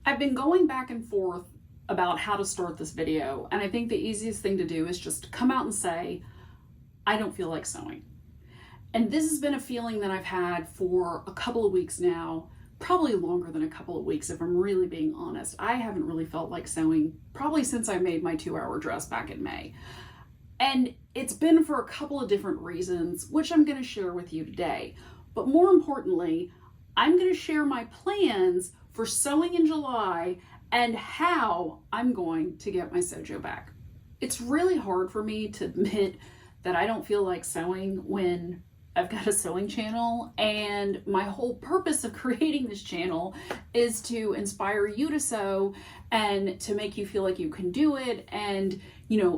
I've been going back and forth about how to start this video, and I think the easiest thing to do is just come out and say, I don't feel like sewing. And this has been a feeling that I've had for a couple of weeks now, probably longer than a couple of weeks if I'm really being honest. I haven't really felt like sewing probably since I made my 2-hour dress back in May. And it's been for a couple of different reasons, which I'm going to share with you today. But more importantly, I'm going to share my plans for sewing in July and how I'm going to get my SEWJO back. It's really hard for me to admit that I don't feel like sewing when I've got a sewing channel, and my whole purpose of creating this channel is to inspire you to sew and to make you feel like you can do it and,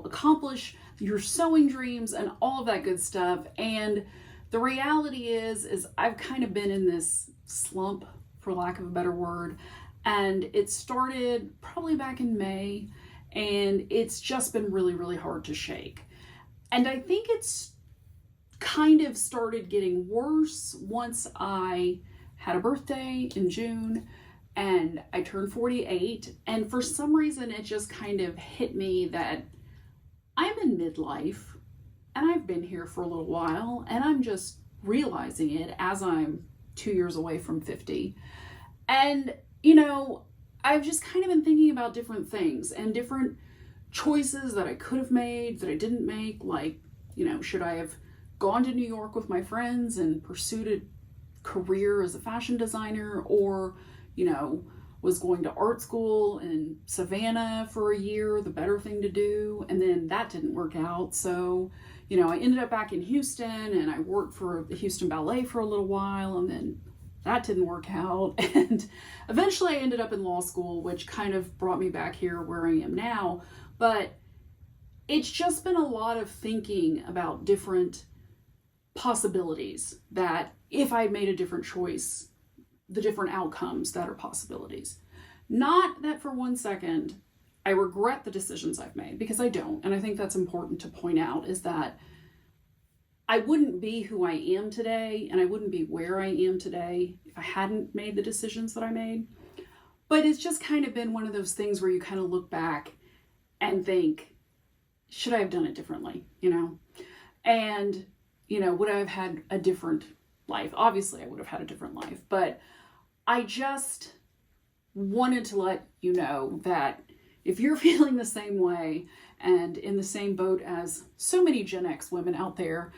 accomplish your sewing dreams and all of that good stuff. And the reality is I've kind of been in this slump, for lack of a better word, and it started probably back in May, and it's just been really, really hard to shake. And I think it's kind of started getting worse once I had a birthday in June and I turned 48, and for some reason it just kind of hit me that I'm in midlife and I've been here for a little while, and I'm just realizing it as I'm 2 years away from 50. And I've just kind of been thinking about different things and different choices that I could have made that I didn't make, like, should I have gone to New York with my friends and pursued a career as a fashion designer, or, was going to art school in Savannah for a year the better thing to do, and then that didn't work out. So, I ended up back in Houston and I worked for the Houston Ballet for a little while, and then that didn't work out. And eventually I ended up in law school, which kind of brought me back here where I am now. But it's just been a lot of thinking about different possibilities, that if I made a different choice, the different outcomes that are possibilities. Not that for one second I regret the decisions I've made, because I don't. And I think that's important to point out, is that I wouldn't be who I am today, and I wouldn't be where I am today if I hadn't made the decisions that I made. But it's just kind of been one of those things where you kind of look back and think, should I have done it differently? And, would I have had a different life? Obviously, I would have had a different life, but I just wanted to let you know that if you're feeling the same way and in the same boat as so many Gen X women out there,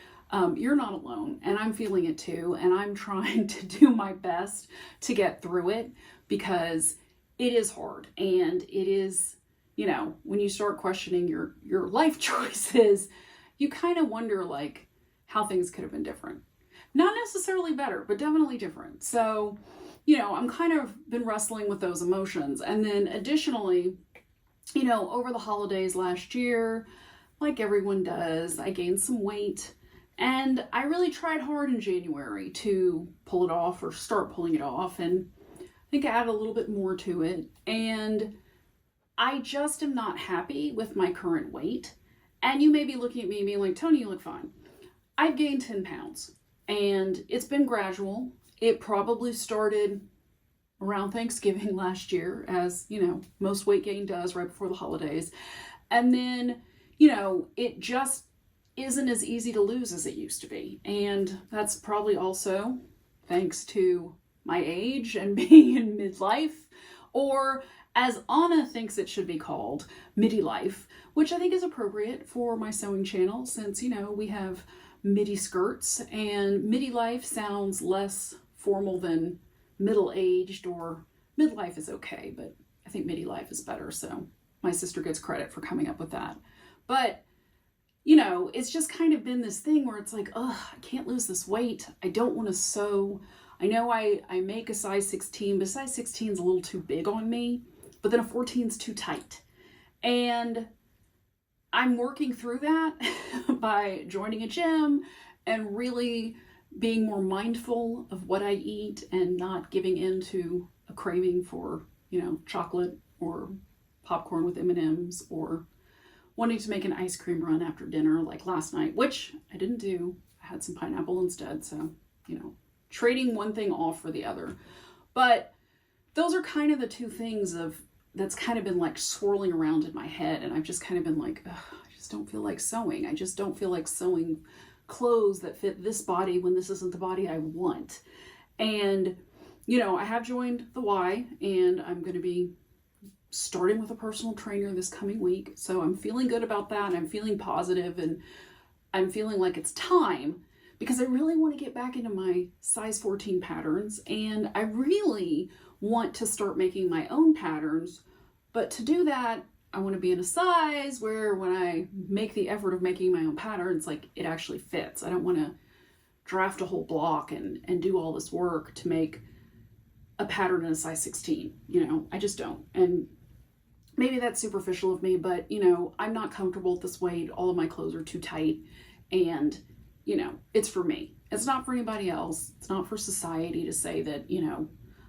you're not alone, and I'm feeling it too, and I'm trying to do my best to get through it, because it is hard, and it is, when you start questioning your life choices, you kind of wonder, like, how things could have been different. Not necessarily better, but definitely different. So, I'm kind of been wrestling with those emotions. And then additionally, over the holidays last year, like everyone does, I gained some weight, and I really tried hard in January to pull it off, or start pulling it off. And I think I added a little bit more to it. And I just am not happy with my current weight. And you may be looking at me and being like, Tony, you look fine. I've gained 10 pounds, and it's been gradual. It probably started around Thanksgiving last year, as, most weight gain does right before the holidays. And then, it just isn't as easy to lose as it used to be. And that's probably also thanks to my age and being in midlife, or as Anna thinks it should be called, midlife, which I think is appropriate for my sewing channel, since, we have midi skirts, and midlife sounds less formal than middle-aged, or midlife is okay, but I think midlife is better. So my sister gets credit for coming up with that. But, it's just kind of been this thing where it's like, I can't lose this weight. I don't want to sew. I know I make a size 16, but size 16 is a little too big on me, but then a 14 is too tight. And I'm working through that by joining a gym and really being more mindful of what I eat, and not giving in to a craving for, chocolate or popcorn with M&Ms, or wanting to make an ice cream run after dinner like last night, which I didn't do. I had some pineapple instead. So, trading one thing off for the other. But those are kind of the two things that's kind of been like swirling around in my head. And I've just kind of been like, I just don't feel like sewing. I just don't feel like sewing clothes that fit this body when this isn't the body I want. And, I have joined the Y, and I'm going to be starting with a personal trainer this coming week. So I'm feeling good about that. And I'm feeling positive, and I'm feeling like it's time, because I really want to get back into my size 14 patterns. And I really want to start making my own patterns. But to do that, I want to be in a size where when I make the effort of making my own patterns, like it actually fits. I don't want to draft a whole block and do all this work to make a pattern in a size 16. I just don't. And maybe that's superficial of me, but I'm not comfortable at this weight. All of my clothes are too tight, and it's for me. It's not for anybody else. It's not for society to say that,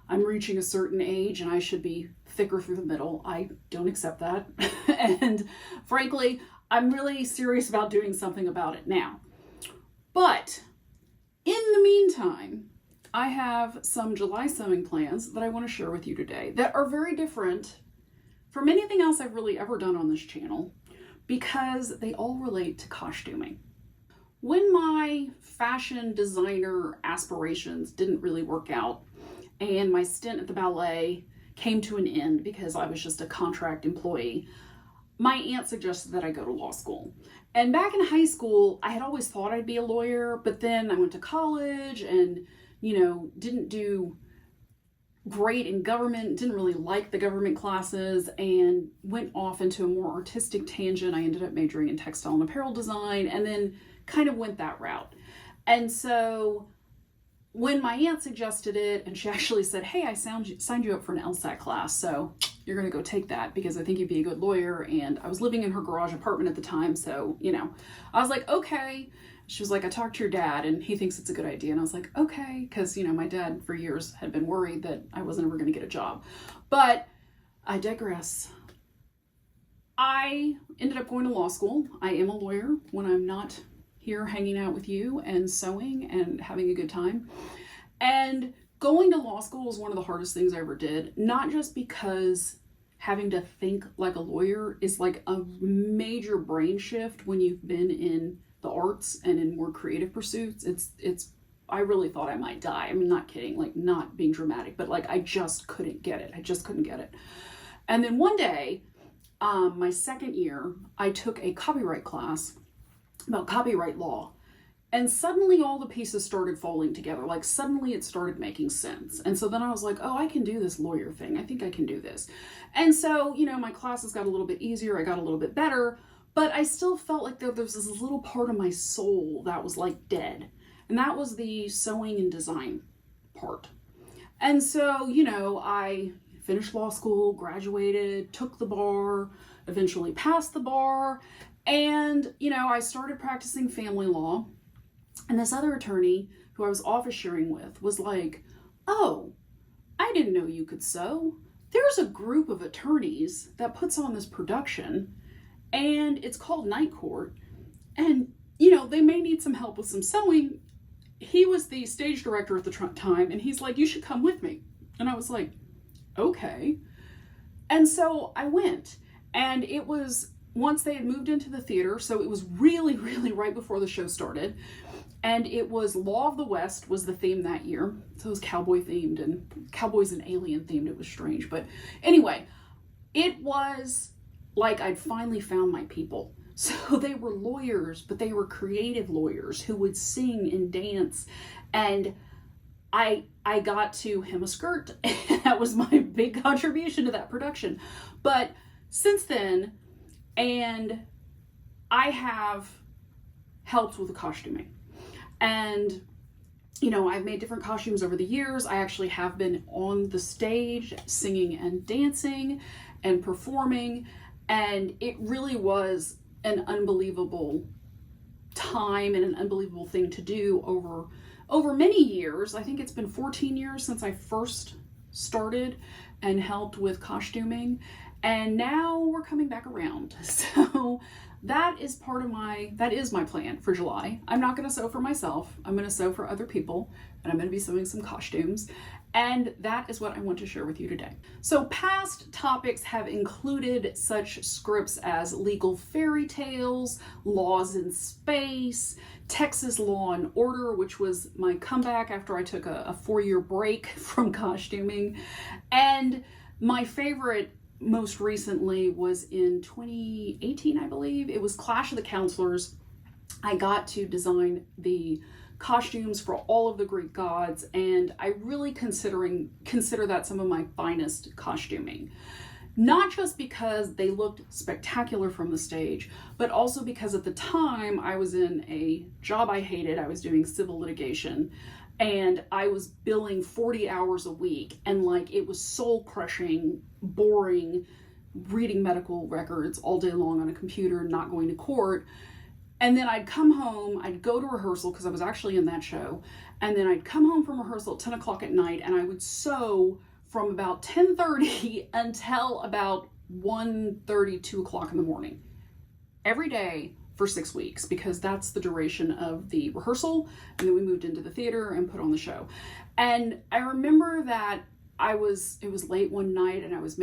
I'm reaching a certain age and I should be thicker through the middle. I don't accept that. And frankly, I'm really serious about doing something about it now. But in the meantime, I have some July sewing plans that I want to share with you today that are very different from anything else I've really ever done on this channel, because they all relate to costuming. When my fashion designer aspirations didn't really work out, and my stint at the ballet came to an end because I was just a contract employee, my aunt suggested that I go to law school. And back in high school, I had always thought I'd be a lawyer, but then I went to college and, didn't do great in government, didn't really like the government classes, and went off into a more artistic tangent. I ended up majoring in textile and apparel design, and then kind of went that route. And so when my aunt suggested it, and she actually said, hey, I signed you up for an LSAT class, so you're going to go take that because I think you'd be a good lawyer. And I was living in her garage apartment at the time, so, I was like, okay. She was like, I talked to your dad and he thinks it's a good idea. And I was like, okay, because, my dad for years had been worried that I wasn't ever going to get a job. But I digress. I ended up going to law school. I am a lawyer when I'm not here hanging out with you and sewing and having a good time. And going to law school was one of the hardest things I ever did, not just because having to think like a lawyer is like a major brain shift when you've been in the arts and in more creative pursuits. I really thought I might die. I'm not kidding, like not being dramatic, but like I just couldn't get it. And then one day, my second year, I took a copyright class about copyright law. And suddenly all the pieces started falling together. Like suddenly it started making sense. And so then I was like, oh, I can do this lawyer thing. I think I can do this. And so, my classes got a little bit easier. I got a little bit better, but I still felt like there was this little part of my soul that was like dead. And that was the sewing and design part. And so, I finished law school, graduated, took the bar, eventually passed the bar. And, I started practicing family law. And this other attorney who I was office sharing with was like, oh, I didn't know you could sew. There's a group of attorneys that puts on this production and it's called Night Court. And, they may need some help with some sewing. He was the stage director at the time and he's like, you should come with me. And I was like, okay. And so I went, and it was once they had moved into the theater. So it was really, really right before the show started. And it was Law of the West was the theme that year. So it was cowboy themed, and cowboys and alien themed. It was strange. But anyway, it was like I'd finally found my people. So they were lawyers, but they were creative lawyers who would sing and dance. And I got to hem a skirt. And that was my big contribution to that production. But since then, and I have helped with the costuming. And, I've made different costumes over the years. I actually have been on the stage singing and dancing and performing. And it really was an unbelievable time and an unbelievable thing to do over many years. I think it's been 14 years since I first started and helped with costuming. And now we're coming back around. So that is my plan for July. I'm not going to sew for myself. I'm going to sew for other people, and I'm going to be sewing some costumes. And that is what I want to share with you today. So past topics have included such scripts as legal fairy tales, laws in space, Texas Law and Order, which was my comeback after I took a 4-year break from costuming. And my favorite most recently was in 2018, I believe. It was Clash of the Counselors. I got to design the costumes for all of the Greek gods, and I really consider that some of my finest costuming. Not just because they looked spectacular from the stage, but also because at the time I was in a job I hated. I was doing civil litigation, and I was billing 40 hours a week, and like it was soul crushing, boring, reading medical records all day long on a computer, not going to court. And then I'd come home, I'd go to rehearsal because I was actually in that show. And then I'd come home from rehearsal at 10 o'clock at night, and I would sew from about 10:30 until about 1:30, 2 o'clock in the morning. Every day for 6 weeks, because that's the duration of the rehearsal. And then we moved into the theater and put on the show. And I remember that it was late one night, and I was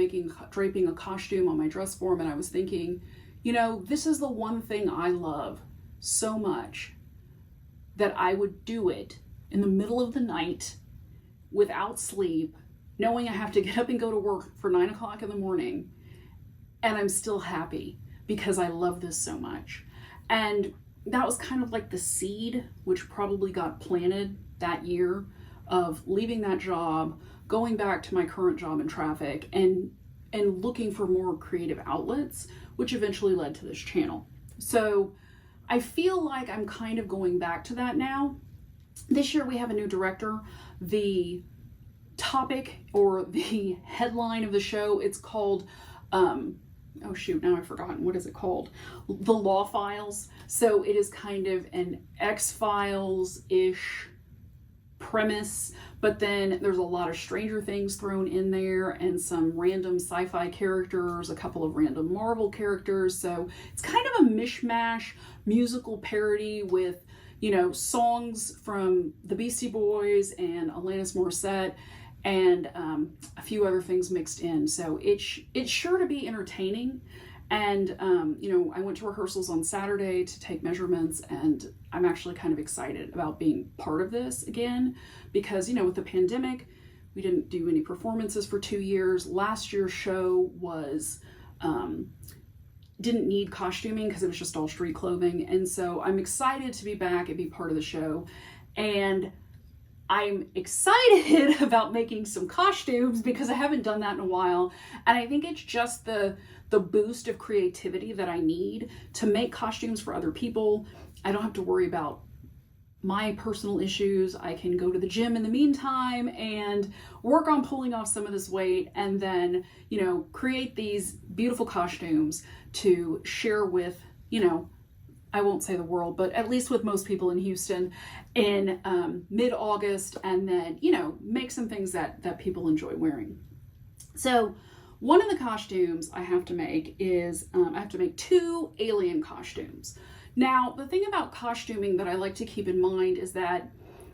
draping a costume on my dress form, and I was thinking, you know, this is the one thing I love so much that I would do it in the middle of the night without sleep, knowing I have to get up and go to work for 9 o'clock in the morning, and I'm still happy because I love this so much. And that was kind of like the seed, which probably got planted that year, of leaving that job, going back to my current job in traffic, and looking for more creative outlets, which eventually led to this channel. So I feel like I'm kind of going back to that now. This year we have a new director. The topic, or the headline of the show, it's called, oh shoot, now I've forgotten. What is it called? The Law Files. So it is kind of an X-Files-ish premise, but then there's a lot of Stranger Things thrown in there, and some random sci-fi characters, a couple of random Marvel characters. So it's kind of a mishmash musical parody with, you know, songs from the Beastie Boys and Alanis Morissette, and a few other things mixed in. So it's sure to be entertaining. And, you know, I went to rehearsals on Saturday to take measurements, and I'm actually kind of excited about being part of this again, because, you know, with the pandemic, we didn't do any performances for 2 years. Last year's show was, didn't need costuming because it was just all street clothing. And so I'm excited to be back and be part of the show. And I'm excited about making some costumes because I haven't done that in a while. And I think it's just the boost of creativity that I need to make costumes for other people. I don't have to worry about my personal issues. I can go to the gym in the meantime and work on pulling off some of this weight, and then, you know, create these beautiful costumes to share with, you know, I won't say the world, but at least with most people in Houston in mid-August, and then, you know, make some things that people enjoy wearing. So one of the costumes I have to make is, I have to make 2 alien costumes. Now, the thing about costuming that I like to keep in mind is that,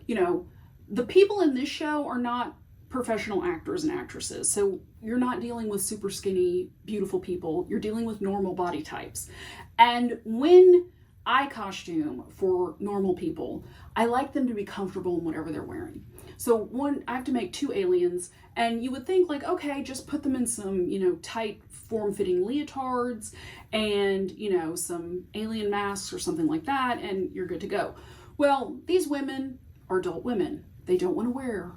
you know, the people in this show are not professional actors and actresses. So you're not dealing with super skinny, beautiful people. You're dealing with normal body types. And when I costume for normal people, I like them to be comfortable in whatever they're wearing. So I have to make 2 aliens, and you would think like, okay, just put them in some, you know, tight form-fitting leotards and, you know, some alien masks or something like that, and you're good to go. Well, these women are adult women. They don't want to wear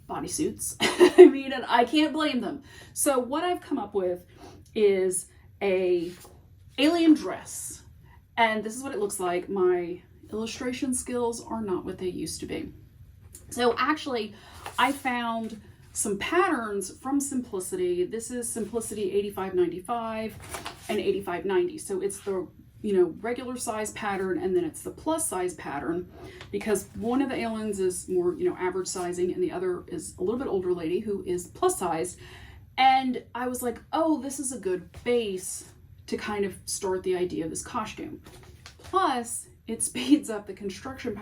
bodysuits. I mean, and I can't blame them. So what I've come up with is a alien dress. And this is what it looks like. My illustration skills are not what they used to be. So actually, I found some patterns from Simplicity. This is Simplicity 8595 and 8590. So it's the, you know, regular size pattern, and then it's the plus size pattern, because one of the aliens is more, you know, average sizing, and the other is a little bit older lady who is plus size. And I was like, oh, this is a good base to kind of start the idea of this costume. Plus, it speeds up the construction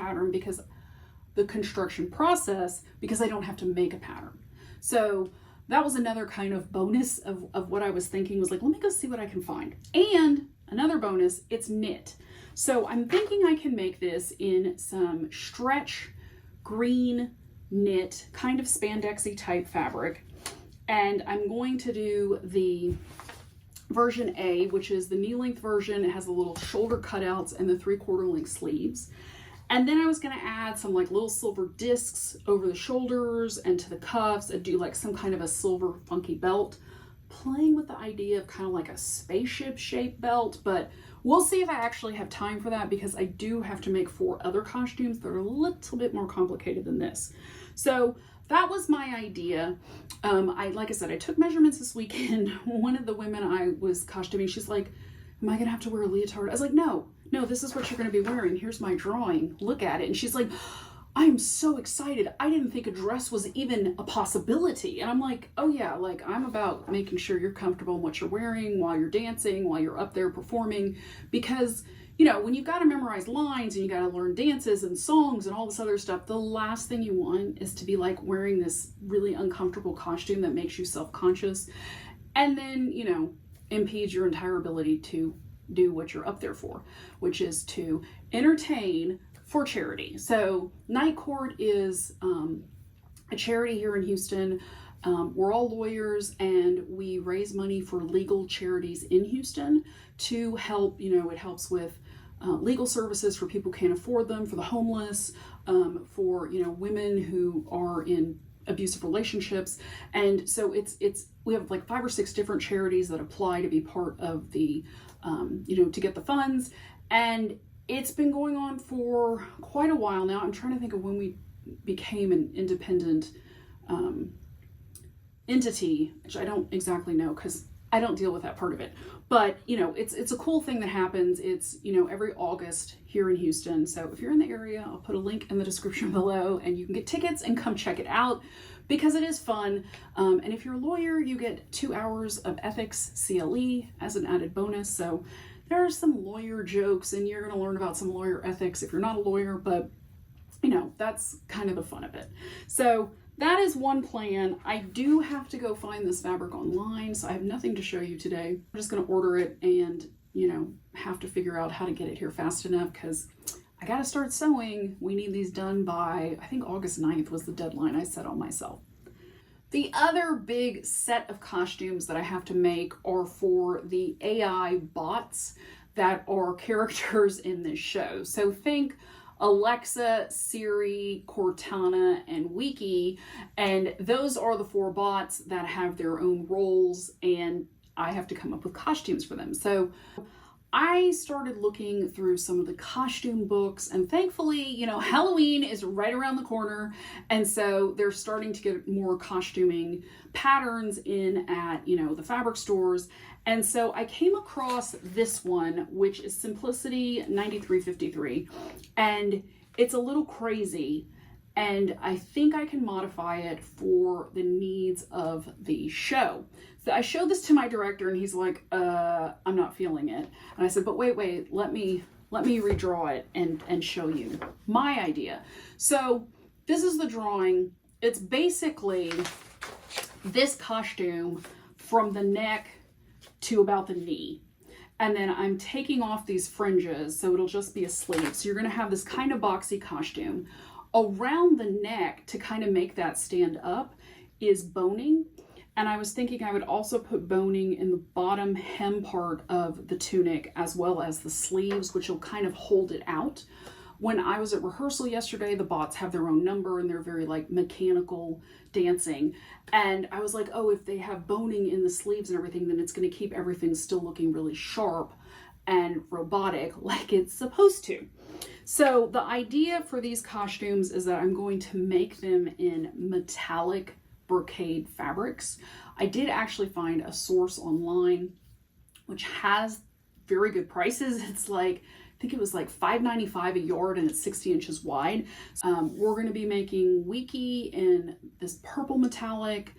process because I don't have to make a pattern. So that was another kind of bonus of what I was thinking, was like, let me go see what I can find. And another bonus, it's knit. So I'm thinking I can make this in some stretch green knit, kind of spandexy type fabric. And I'm going to do the version A, which is the knee length version. It has the little shoulder cutouts and the 3/4 length sleeves. And then I was going to add some like little silver discs over the shoulders and to the cuffs, and do like some kind of a silver funky belt, playing with the idea of kind of like a spaceship shaped belt. But we'll see if I actually have time for that, because I do have to make 4 other costumes that are a little bit more complicated than this. So that was my idea. Like I said, I took measurements this weekend. One of the women I was costuming, she's like, am I gonna have to wear a leotard? I was like, no, this is what you're gonna be wearing. Here's my drawing, look at it. And she's like, I'm so excited. I didn't think a dress was even a possibility. And I'm like, oh yeah, like I'm about making sure you're comfortable in what you're wearing while you're dancing, while you're up there performing. Because, you know, when you've got to memorize lines and you got to learn dances and songs and all this other stuff, the last thing you want is to be like wearing this really uncomfortable costume that makes you self-conscious and then, you know, impedes your entire ability to do what you're up there for, which is to entertain for charity. So Night Court is a charity here in Houston. We're all lawyers, and we raise money for legal charities in Houston to help, you know, it helps with legal services for people who can't afford them, for the homeless, for, you know, women who are in abusive relationships. And so we have like 5 or 6 different charities that apply to be part of the, you know, to get the funds. And it's been going on for quite a while now. I'm trying to think of when we became an independent entity, which I don't exactly know because I don't deal with that part of it. But, you know, it's a cool thing that happens. It's, you know, every August here in Houston. So if you're in the area, I'll put a link in the description below and you can get tickets and come check it out because it is fun. And if you're a lawyer, you get 2 hours of ethics CLE as an added bonus. So there are some lawyer jokes and you're going to learn about some lawyer ethics if you're not a lawyer, but you know, that's kind of the fun of it. So that is one plan. I do have to go find this fabric online, so I have nothing to show you today. I'm just going to order it and, you know, have to figure out how to get it here fast enough because I got to start sewing. We need these done by, I think August 9th was the deadline I set on myself. The other big set of costumes that I have to make are for the AI bots that are characters in this show. So think Alexa, Siri, Cortana, and Wiki, and those are the 4 bots that have their own roles, and I have to come up with costumes for them. So I started looking through some of the costume books, and thankfully, you know, Halloween is right around the corner, and so they're starting to get more costuming patterns in at, you know, the fabric stores. And so I came across this one, which is Simplicity 9353, and it's a little crazy, and I think I can modify it for the needs of the show. So I showed this to my director and he's like, I'm not feeling it. And I said, but wait, let me redraw it and show you my idea. So this is the drawing. It's basically this costume from the neck to about the knee. And then I'm taking off these fringes, so it'll just be a sleeve. So you're gonna have this kind of boxy costume. Around the neck, to kind of make that stand up, is boning. And I was thinking I would also put boning in the bottom hem part of the tunic as well as the sleeves, which will kind of hold it out. When I was at rehearsal yesterday, the bots have their own number and they're very like mechanical dancing. And I was like, oh, if they have boning in the sleeves and everything, then it's going to keep everything still looking really sharp and robotic like it's supposed to. So the idea for these costumes is that I'm going to make them in metallic brocade fabrics. I did actually find a source online which has very good prices. It's like, I think it was like $5.95 a yard and it's 60 inches wide. We're going to be making Wiki in this purple metallic.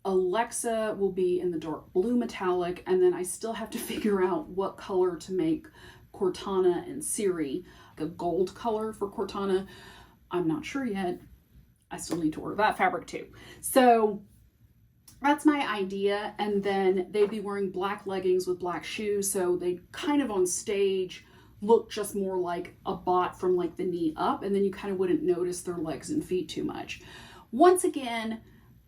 Alexa will be in the dark blue metallic, and then I still have to figure out what color to make Cortana and Siri. A gold color for Cortana. I'm not sure yet. I still need to order that fabric too. So that's my idea. And then they'd be wearing black leggings with black shoes, so they kind of on stage look just more like a bot from like the knee up, and then you kind of wouldn't notice their legs and feet too much. Once again,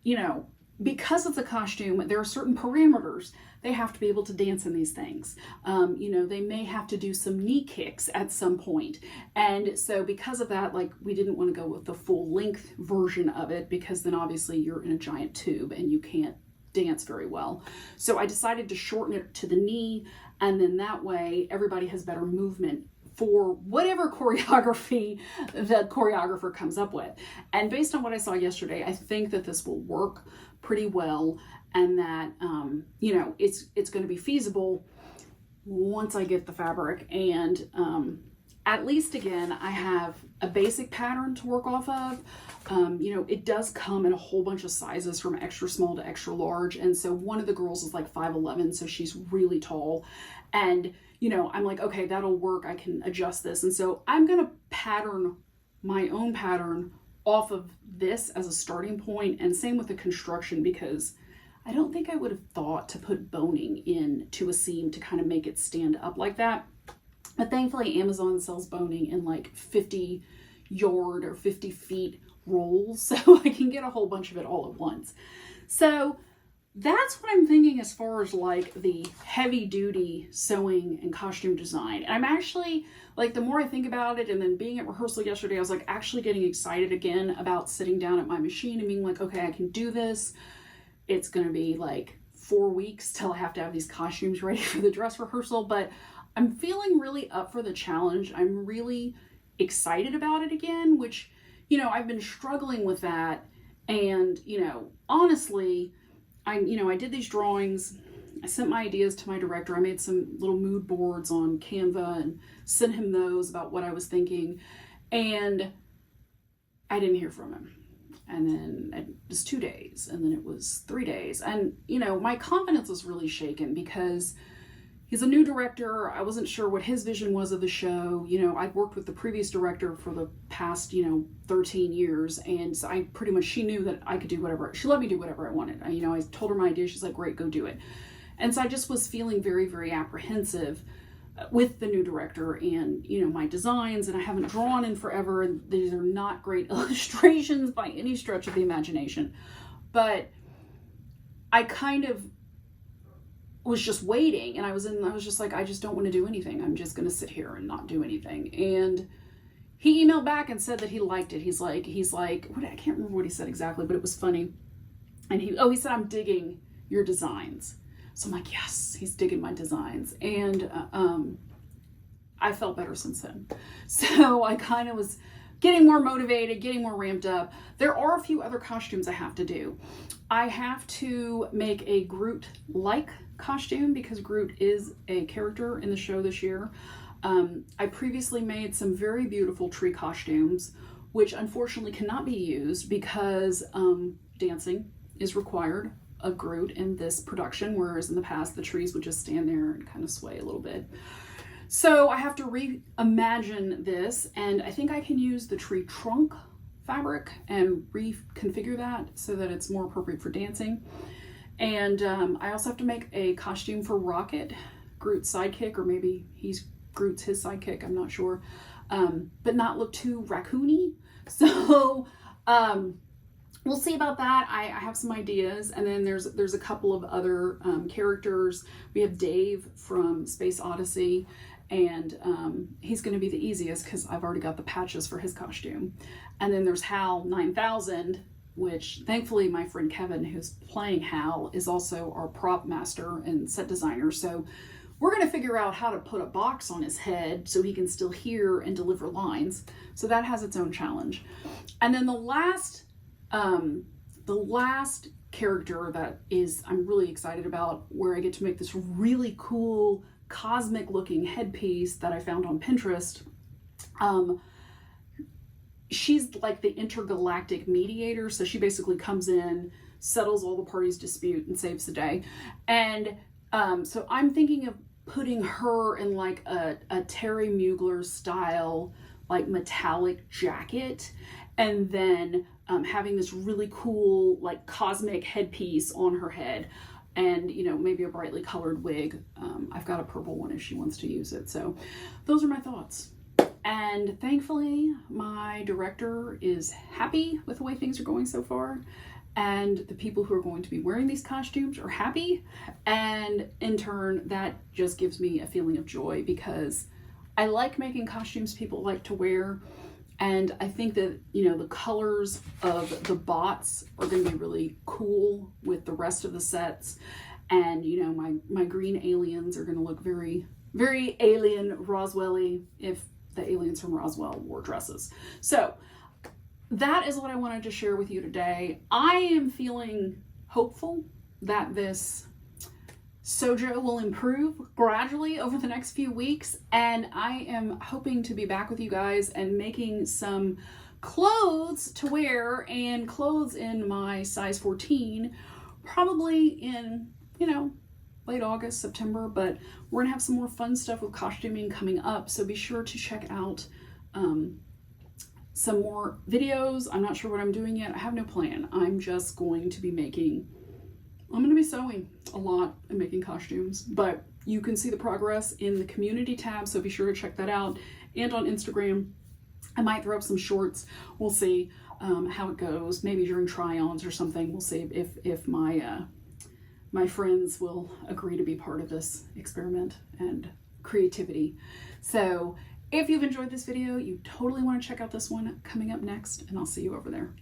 you know, because of the costume, there are certain parameters. They have to be able to dance in these things. You know, they may have to do some knee kicks at some point. And so because of that, like, we didn't want to go with the full length version of it, because then obviously you're in a giant tube and you can't dance very well. So I decided to shorten it to the knee, and then that way everybody has better movement for whatever choreography the choreographer comes up with. And based on what I saw yesterday, I think that this will work pretty well, and that you know, it's going to be feasible once I get the fabric. And at least, again, I have a basic pattern to work off of. You know, it does come in a whole bunch of sizes from extra small to extra large, and so one of the girls is like 5'11", so she's really tall. And you know, I'm like, okay, that'll work, I can adjust this. And so I'm gonna pattern my own pattern off of this as a starting point, and same with the construction, because I don't think I would have thought to put boning into a seam to kind of make it stand up like that. But thankfully Amazon sells boning in like 50 yard or 50 feet rolls, so I can get a whole bunch of it all at once. So that's what I'm thinking as far as like the heavy duty sewing and costume design. And I'm actually, like, the more I think about it, and then being at rehearsal yesterday, I was like actually getting excited again about sitting down at my machine and being like, okay, I can do this. It's going to be like 4 weeks till I have to have these costumes ready for the dress rehearsal, but I'm feeling really up for the challenge. I'm really excited about it again, which, you know, I've been struggling with that. And, you know, honestly, I did these drawings. I sent my ideas to my director. I made some little mood boards on Canva and sent him those about what I was thinking. And I didn't hear from him. And then it was 2 days, and then it was 3 days. And, you know, my confidence was really shaken because he's a new director. I wasn't sure what his vision was of the show. You know, I'd worked with the previous director for the past, 13 years. And so she knew that I could do whatever. She let me do whatever I wanted. I told her my idea. She's like, great, go do it. And so I just was feeling very, very apprehensive with the new director and, my designs. And I haven't drawn in forever. And these are not great illustrations by any stretch of the imagination. But I kind of was just waiting, and I was just like, I just don't want to do anything. I'm just going to sit here and not do anything. And he emailed back and said that he liked it. He's like, I can't remember what he said exactly, but it was funny. And he said, I'm digging your designs. So I'm like, yes, he's digging my designs. And I felt better since then. So I kind of was getting more motivated, getting more ramped up. There are a few other costumes I have to do. I have to make a Groot-like costume because Groot is a character in the show this year. I previously made some very beautiful tree costumes, which unfortunately cannot be used because dancing is required of Groot in this production, whereas in the past the trees would just stand there and kind of sway a little bit. So I have to reimagine this, and I think I can use the tree trunk fabric and reconfigure that so that it's more appropriate for dancing. And I also have to make a costume for Rocket, Groot's sidekick, or maybe Groot's his sidekick, I'm not sure, but not look too raccoony. So we'll see about that. I have some ideas, and then there's a couple of other characters. We have Dave from Space Odyssey, and he's going to be the easiest because I've already got the patches for his costume. And then there's Hal 9000, which thankfully my friend Kevin, who's playing Hal, is also our prop master and set designer. So we're going to figure out how to put a box on his head so he can still hear and deliver lines. So that has its own challenge. And then the last character that I'm really excited about, where I get to make this really cool cosmic looking headpiece that I found on Pinterest. She's like the intergalactic mediator. So she basically comes in, settles all the parties' dispute, and saves the day. And so I'm thinking of putting her in like a Terry Mugler style, like metallic jacket. and then having this really cool like cosmic headpiece on her head, and you know, maybe a brightly colored wig. I've got a purple one if she wants to use it. So those are my thoughts. And thankfully, my director is happy with the way things are going so far. And the people who are going to be wearing these costumes are happy. And in turn, that just gives me a feeling of joy, because I like making costumes people like to wear. And I think that, you know, the colors of the bots are going to be really cool with the rest of the sets. And, you know, my green aliens are going to look very, very alien Roswell-y if the aliens from Roswell wore dresses. So that is what I wanted to share with you today. I am feeling hopeful that this SEWJO will improve gradually over the next few weeks, and I am hoping to be back with you guys and making some clothes to wear, and clothes in my size 14, probably in, you know, late August, September. But we're gonna have some more fun stuff with costuming coming up, so be sure to check out some more videos. I'm not sure what I'm doing yet. I have no plan. I'm just going to be I'm going to be sewing a lot and making costumes, but you can see the progress in the community tab, so be sure to check that out. And on Instagram, I might throw up some shorts. We'll see how it goes. Maybe during try-ons or something. We'll see if my friends will agree to be part of this experiment and creativity. So if you've enjoyed this video, you totally want to check out this one coming up next, and I'll see you over there.